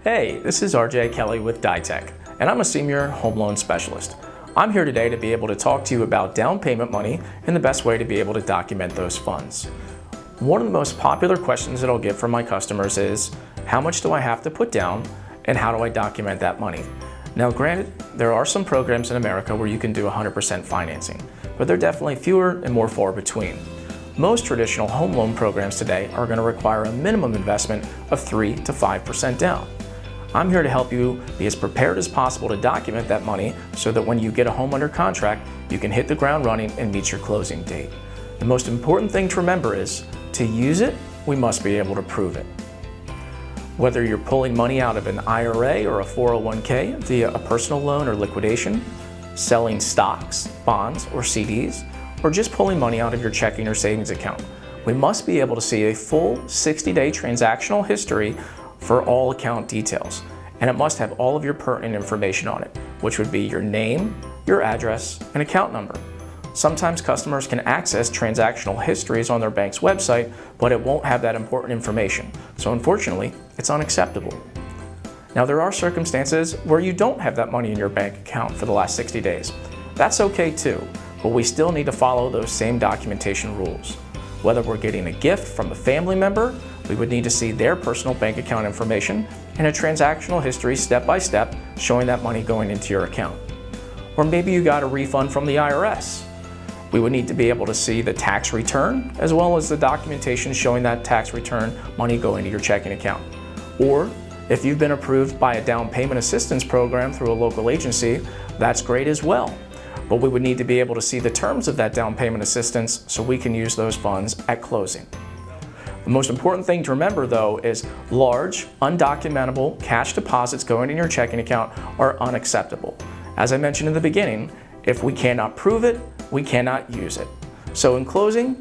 Hey, this is RJ Kelly with ditech, and I'm a senior home loan specialist. I'm here today to be able to talk to you about down payment money and the best way to be able to document those funds. One of the most popular questions that I'll get from my customers is, how much do I have to put down and how do I document that money? Now granted, there are some programs in America where you can do 100% financing, but they're definitely fewer and more far between. Most traditional home loan programs today are going to require a minimum investment of 3 to 5% down. I'm here to help you be as prepared as possible to document that money so that when you get a home under contract, you can hit the ground running and meet your closing date. The most important thing to remember is, to use it, we must be able to prove it. Whether you're pulling money out of an IRA or a 401k via a personal loan or liquidation, selling stocks, bonds, or CDs, or just pulling money out of your checking or savings account, we must be able to see a full 60-day transactional history for all account details, and it must have all of your pertinent information on it, which would be your name, your address, and account number. Sometimes customers can access transactional histories on their bank's website, but it won't have that important information, so unfortunately, it's unacceptable. Now there are circumstances where you don't have that money in your bank account for the last 60 days. That's okay too, but we still need to follow those same documentation rules. Whether we're getting a gift from a family member, we would need to see their personal bank account information and a transactional history step by step showing that money going into your account. Or maybe you got a refund from the IRS. We would need to be able to see the tax return as well as the documentation showing that tax return money going to your checking account. Or if you've been approved by a down payment assistance program through a local agency, that's great as well. But we would need to be able to see the terms of that down payment assistance so we can use those funds at closing. The most important thing to remember though is large, undocumentable cash deposits going in your checking account are unacceptable. As I mentioned in the beginning, if we cannot prove it, we cannot use it. So in closing,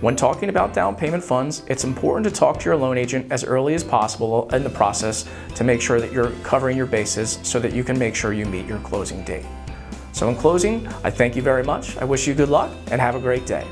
when talking about down payment funds, it's important to talk to your loan agent as early as possible in the process to make sure that you're covering your bases so that you can make sure you meet your closing date. So in closing, I thank you very much. I wish you good luck and have a great day.